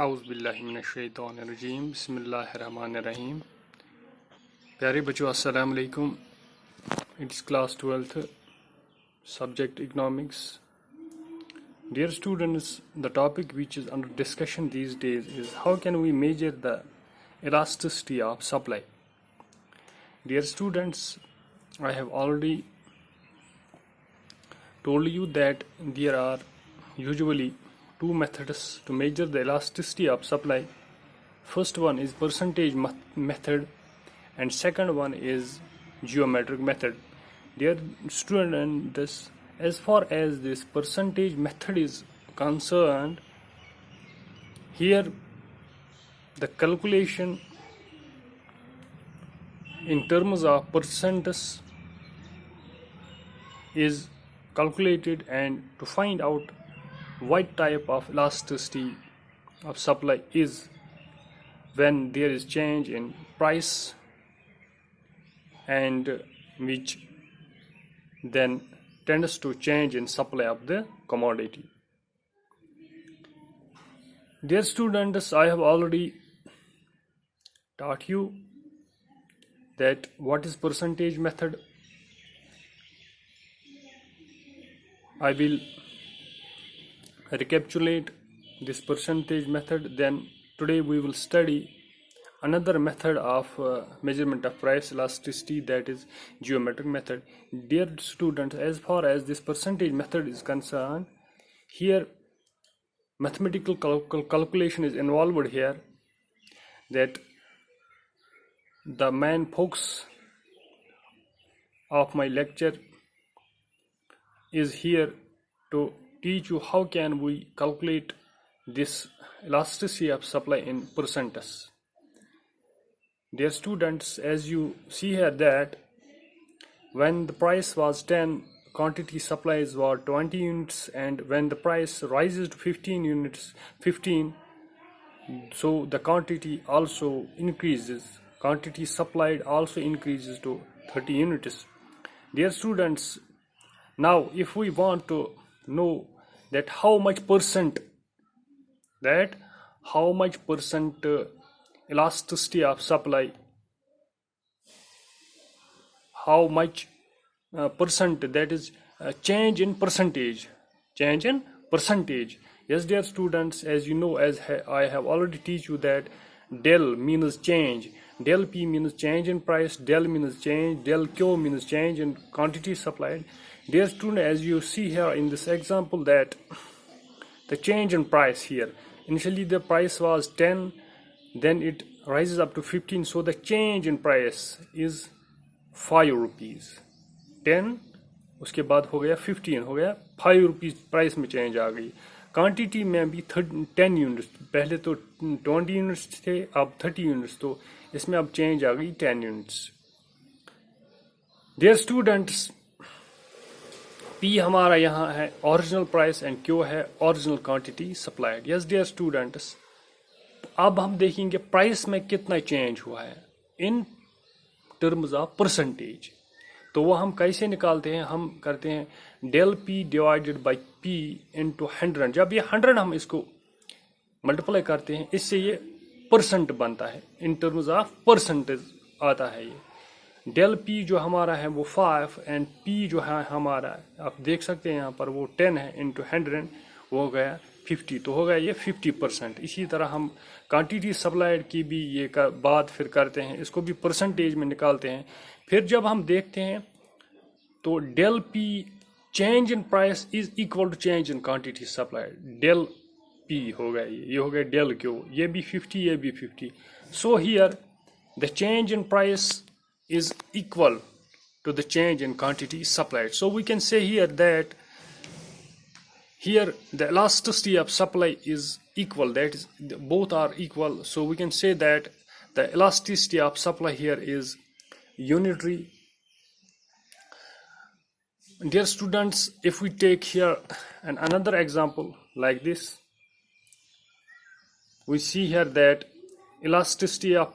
आउज़ुबिल्लाहिमिनश्शैतानिर्रजीम बिस्मिल्लाहिर्रहमानिर्रहीम। प्यारे बच्चों, अस्सलाम वालेकुम। It's class 12th, subject economics. Dear students, the topic which is under discussion these days is how can we measure the elasticity of supply. Dear students, I have already told you that there are usually two methods to measure the elasticity of supply. First one is percentage method and second one is geometric method. Dear students, as far as this percentage method is concerned, here the calculation in terms of percents is calculated, and to find out what type of elasticity of supply is when there is change in price, and which then tends to change in supply of the commodity. Dear students, I have already taught you that what is percentage method. I will recapitulate this percentage method. Then today we will study another method of measurement of price elasticity, that is geometric method. Dear students, as far as this percentage method is concerned, here mathematical calculation is involved here, that the main focus of my lecture is here to teach you how can we calculate this elasticity of supply in percentages. Dear students, as you see here that when the price was 10, quantity supplies were 20 units, and when the price rises to 15, so the quantity also increases. Quantity supplied also increases to 30 units. Dear students, now if we want to know that how much percent elasticity of supply, how much percent, that is change in percentage. Yes, dear students, as you know, as I have already teach you that del means change, del p means change in price, del means change, del q means change in quantity supplied. Dear student, as you see here in this example, that the change in price here, initially the price was 10, then it rises up to 15, so the change in price is 5 rupees. 10 उसके बाद हो गया 15, हो गया 5 rupees price में change आ गई. Quantity में भी 10 यूनिट्स, पहले तो 20 यूनिट्स थे, अब 30 यूनिट्स, तो इसमें अब चेंज आ गई 10 यूनिट्स. डियर स्टूडेंट्स, P हमारा यहाँ है ओरिजिनल प्राइस एंड Q है original quantity supplied. Yes dear students, अब हम देखेंगे प्राइस में कितना चेंज हुआ है इन टर्म्स ऑफ परसेंटेज. तो वो हम कैसे निकालते हैं? हम करते हैं del P divided by P into 100. जब ये 100 हम इसको मल्टीप्लाई करते हैं, इससे ये परसेंट बनता है, इन टर्म्स ऑफ परसेंटेज आता है. ये डेल P जो हमारा है वो 5 एंड P जो है हमारा, आप देख सकते हैं यहाँ पर, वो 10 है इंटू 100, वो हो गया 50, तो हो गया ये 50%. इसी तरह हम क्वांटिटी सप्लाइड की भी ये बात फिर करते हैं, इसको भी परसेंटेज में निकालते हैं. फिर जब हम देखते हैं तो del P change in price is equal to change in quantity supplied. Del P हो गया ये हो गया डेल Q, ये भी 50, ये भी 50. So here the change in price is equal to the change in quantity supplied. So we can say here that here the elasticity of supply is equal, that is both are equal. So we can say that the elasticity of supply here is unitary. Dear students, if we take here another example like this, we see here that elasticity of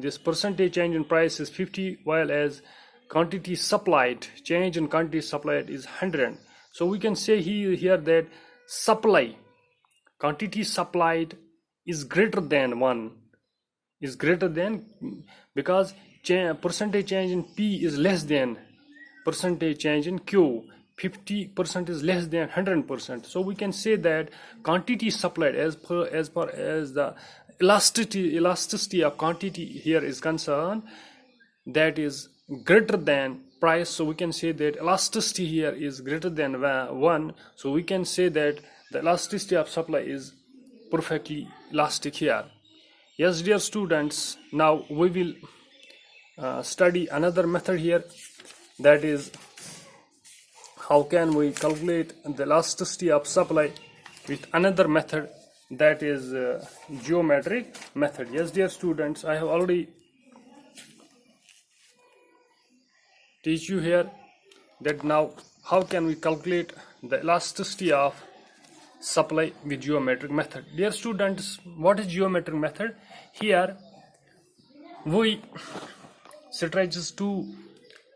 this percentage change in price is 50, while as quantity supplied, change in quantity supplied is 100. So we can say here that supply, quantity supplied is greater than 1, is greater than, because percentage change in P is less than percentage change in Q. 50% is less than 100%. So we can say that quantity supplied as far as the elasticity of quantity here is concerned, that is greater than price. So we can say that elasticity here is greater than 1. So we can say that the elasticity of supply is perfectly elastic here. Yes, dear students, now we will study another method here, that is how can we calculate the elasticity of supply with another method, that is geometric method. Yes, dear students, I have already teach you here that now how can we calculate the elasticity of supply with geometric method. Dear students, what is geometric method? Here we stretches two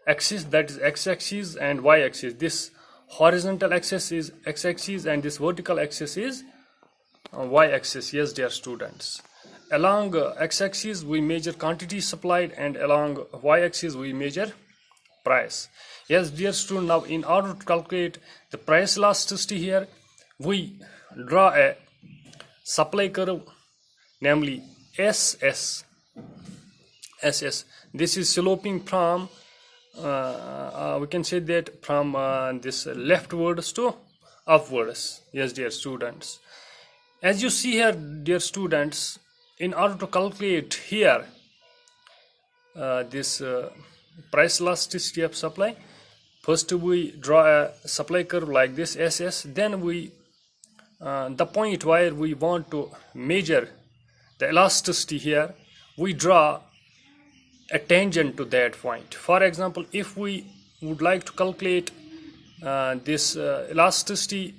axis, that is x-axis and y-axis. This horizontal axis is x-axis and this vertical axis is y-axis. Yes, dear students, along x-axis we measure quantity supplied and along y-axis we measure price. Yes, dear student, now in order to calculate the price elasticity here, we draw a supply curve, namely SS. This is sloping from we can say that from this leftwards to upwards. Yes, dear students, as you see here, dear students, in order to calculate here this price elasticity of supply, first we draw a supply curve like this SS, then we the point where we want to measure the elasticity here, we draw a tangent to that point. For example, if we would like to calculate this elasticity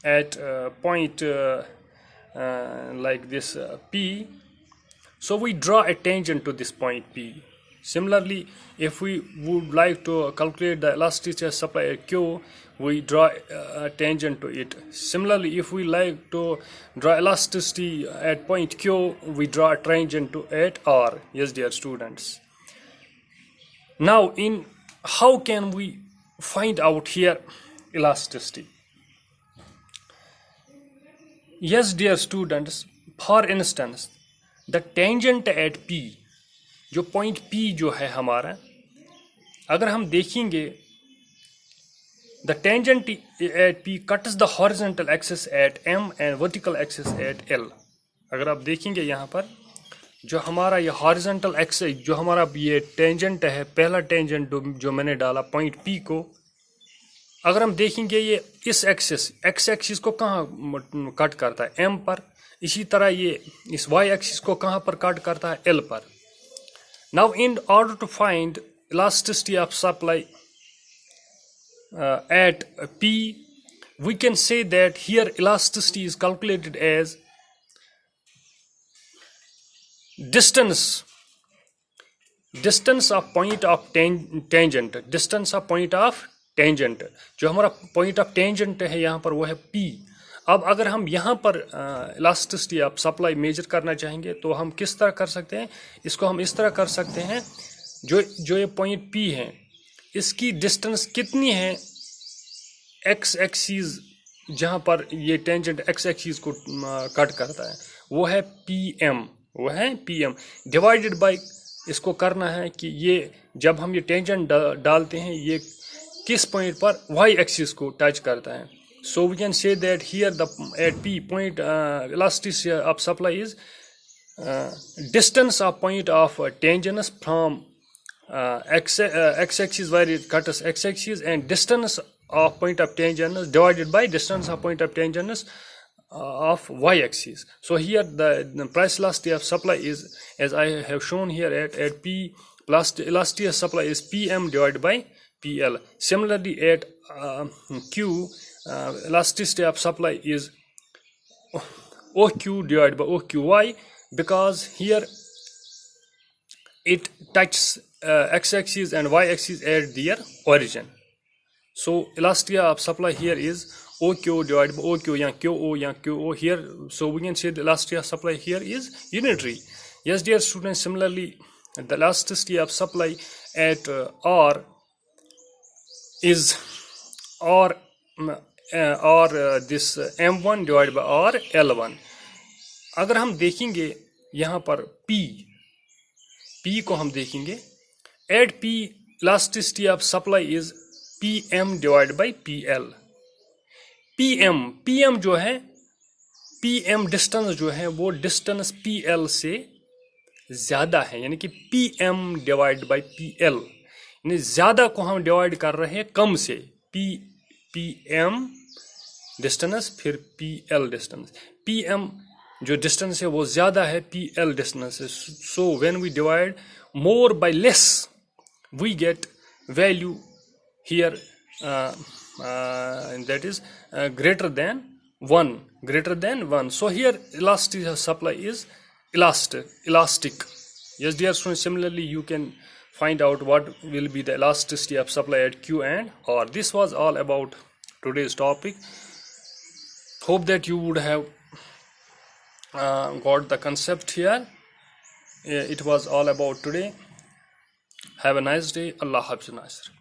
at point like this P, so we draw a tangent to this point P. Similarly, if we would like to calculate the elasticity of supply at Q, we draw a tangent to it. Similarly, if we like to draw elasticity at point Q, we draw a tangent to at R. Yes, dear students. Now, in how can we find out here elasticity? Yes, dear students, for instance, the tangent at P, जो point P जो है हमारा, अगर हम देखेंगे the tangent at P cuts the horizontal axis at M and vertical axis at L. अगर आप देखेंगे यहाँ पर जो हमारा ये हॉरिजॉन्टल एक्सिस, जो हमारा ये टेंजेंट है, पहला टेंजेंट जो मैंने डाला पॉइंट P को, अगर हम देखेंगे ये इस एक्सिस एक्स एक्सिस को कहाँ कट करता है, M पर, इसी तरह ये इस Y एक्सिस को कहाँ पर कट करता है, L पर. Now, in order to find elasticity of supply at P, we can say that here elasticity is calculated as distance of point of tangent, distance of point of tangent. जो हमारा point of tangent है यहाँ पर वो है P. अब अगर हम यहाँ पर इलास्टिसिटी ऑफ सप्लाई मेजर करना चाहेंगे तो हम किस तरह कर सकते हैं, इसको हम इस तरह कर सकते हैं, जो ये पॉइंट P है इसकी डिस्टेंस कितनी है एक्स एक्सिस, जहाँ पर ये टेंजेंट एक्स एक्सिस को कट करता है, वो है PM, डिवाइडेड बाय, इसको करना है कि ये जब हम ये टेंजेंट डालते हैं ये किस पॉइंट पर Y एक्सिस को टच करता है. So we can say that here at P point elasticity of supply is distance of point of tangents from x-axis where it cuts x-axis, and distance of point of tangents divided by distance of point of tangents of y-axis. So here the price elasticity of supply is, as I have shown here, at P plus elasticity of supply is PM divided by PL. Similarly at Q, elasticity of supply is OQ divided by OQY, because here it touches x-axis and y-axis at their origin. So elasticity of supply here is OQ divided by OQ, yeah, QO, yeah, QO here. So we can say the elasticity of supply here is unitary. Yes, dear students, similarly, the elasticity of supply at R is R this M1 divided by R L1. अगर हम देखेंगे यहाँ पर P को हम देखेंगे, at P elasticity of supply is PM divided by PL. PM जो है, PM डिस्टेंस जो है वो डिस्टेंस PL से ज़्यादा है, यानी कि PM डिवाइड बाई PL, यानी ज़्यादा को हम डिवाइड कर रहे हैं कम से. PM डिस्टेंस फिर PL डिस्टेंस. PM जो डिस्टेंस है वो ज़्यादा है, PL डिस्टेंस है. So when we divide more by less we get value here that is greater than 1. So here elasticity of supply is elastic. Yes, dear students, similarly you can find out what will be the elasticity of supply at Q and R. This was all about today's topic. Hope that you would have got the concept here. It was all about today. Have a nice day. Allah Hafiz Nasir.